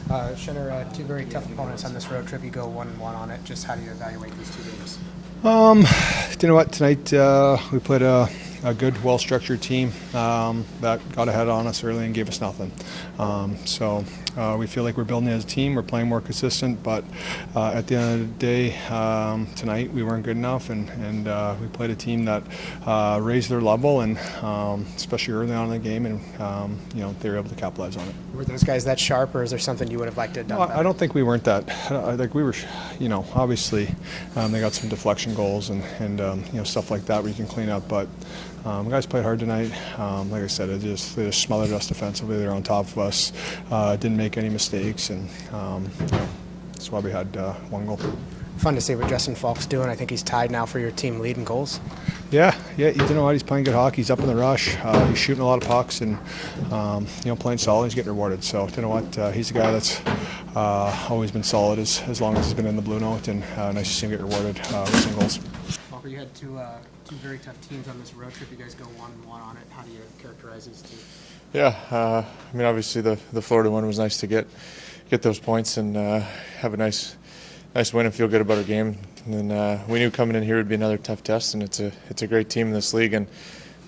Schenner, two very tough opponents on this road trip. You go 1-1 on it. Just how do you evaluate these two games? You know what? Tonight we played a good, well-structured team that got ahead on us early and gave us nothing. So we feel like we're building as a team. We're playing more consistent, but at the end of the day, tonight we weren't good enough, and we played a team that raised their level, and especially early on in the game, and they were able to capitalize on it. Were those guys that sharp, or is there something you would have liked to have done? No, I don't think we weren't that. I think we were, obviously they got some deflection goals and stuff like that we can clean up, but. The guys played hard tonight. Like I said, they just smothered us defensively. They were on top of us. Didn't make any mistakes, and that's why we had one goal. Fun to see what Justin Faulk's doing. I think he's tied now for your team lead in goals. Yeah. You know what? He's playing good hockey. He's up in the rush. He's shooting a lot of pucks, and playing solid. He's getting rewarded. So you know what? He's a guy that's always been solid as long as he's been in the Blue Note, and nice to see him get rewarded with some goals. Walker, you had two very tough teams on this road trip. You guys go 1-1 on it. How do you characterize these two? Yeah, obviously the Florida one was nice to get those points and have a nice win and feel good about our game. And then we knew coming in here would be another tough test, and it's a great team in this league and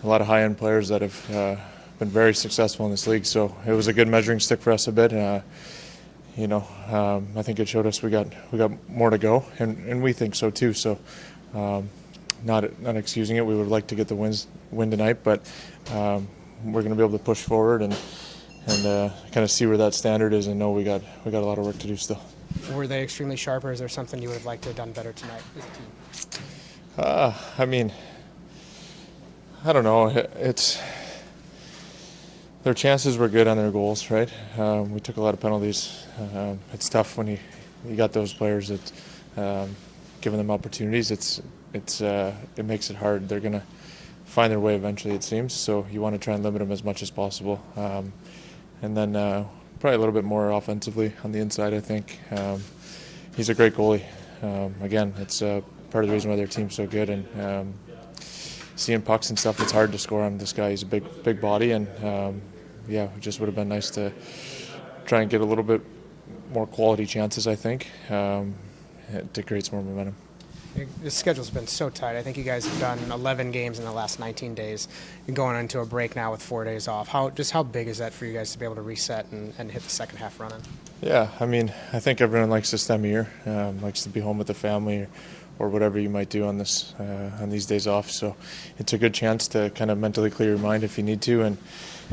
a lot of high-end players that have been very successful in this league. So it was a good measuring stick for us a bit. I think it showed us we got more to go, and we think so too. So. Not excusing it. We would like to get the win tonight, but we're going to be able to push forward and kind of see where that standard is, and know we got a lot of work to do still. Were they extremely sharp, or is there something you would have liked to have done better tonight as a team? I don't know. Their chances were good on their goals, right? We took a lot of penalties. It's tough when you got those players that giving them opportunities. It makes it hard. They're going to find their way eventually, it seems. So you want to try and limit them as much as possible. And then probably a little bit more offensively on the inside, I think. He's a great goalie. Again, it's part of the reason why their team's so good. And seeing pucks and stuff, it's hard to score on this guy. He's a big body. And, it just would have been nice to try and get a little bit more quality chances, I think, to create some more momentum. The schedule's been so tight. I think you guys have done 11 games in the last 19 days. You're going into a break now with 4 days off. How big is that for you guys to be able to reset and hit the second half running? Yeah, I think everyone likes this time of year, likes to be home with the family or whatever you might do on these days off. So it's a good chance to kind of mentally clear your mind if you need to and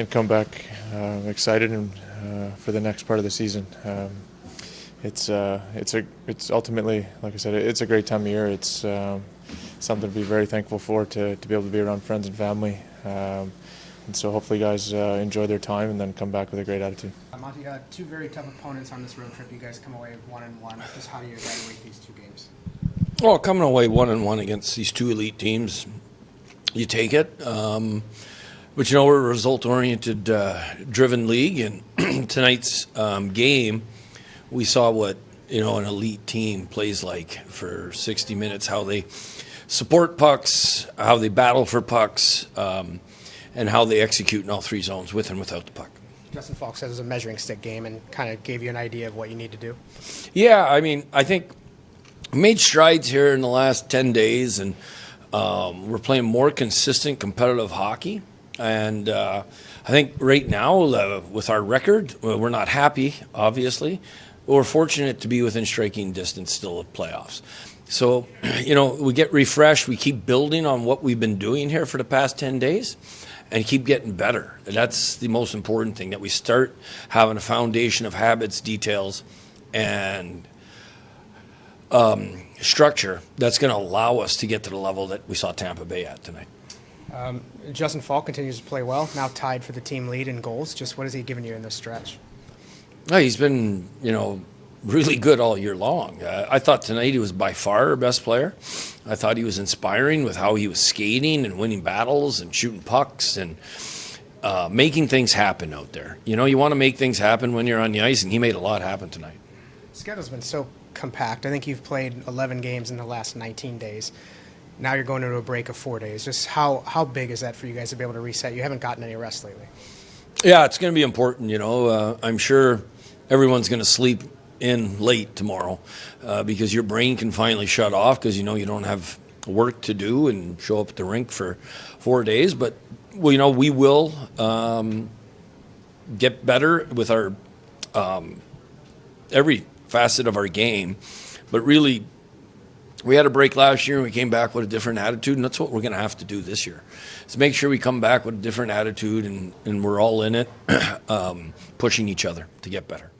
come back excited and for the next part of the season. It's ultimately, like I said, it's a great time of year. It's something to be very thankful for, to be able to be around friends and family. And so hopefully guys enjoy their time and then come back with a great attitude. Monty, you had two very tough opponents on this road trip. You guys come away 1-1. Just how do you evaluate these two games? Well, coming away 1-1 against these two elite teams, you take it. But we're a result-oriented, driven league, and tonight's game, we saw what an elite team plays like for 60 minutes, how they support pucks, how they battle for pucks, and how they execute in all three zones, with and without the puck. Justin Faulk says it was a measuring stick game and kind of gave you an idea of what you need to do. Yeah, I think we made strides here in the last 10 days, and we're playing more consistent, competitive hockey. And I think right now, with our record, we're not happy, obviously. We're fortunate to be within striking distance still of playoffs. So, we get refreshed. We keep building on what we've been doing here for the past 10 days and keep getting better. And that's the most important thing, that we start having a foundation of habits, details, and structure that's going to allow us to get to the level that we saw Tampa Bay at tonight. Justin Faulk continues to play well, now tied for the team lead in goals. Just what has he given you in this stretch? No, he's been, really good all year long. I thought tonight he was by far our best player. I thought he was inspiring with how he was skating and winning battles and shooting pucks and making things happen out there. You want to make things happen when you're on the ice, and he made a lot happen tonight. The schedule's been so compact. I think you've played 11 games in the last 19 days. Now you're going into a break of 4 days. Just how big is that for you guys to be able to reset? You haven't gotten any rest lately. Yeah, it's going to be important. I'm sure everyone's going to sleep in late tomorrow because your brain can finally shut off because you know you don't have work to do and show up at the rink for 4 days. But well, you know, we will get better with our every facet of our game. But really, we had a break last year and we came back with a different attitude, and that's what we're going to have to do this year. Is make sure we come back with a different attitude and we're all in it, pushing each other to get better.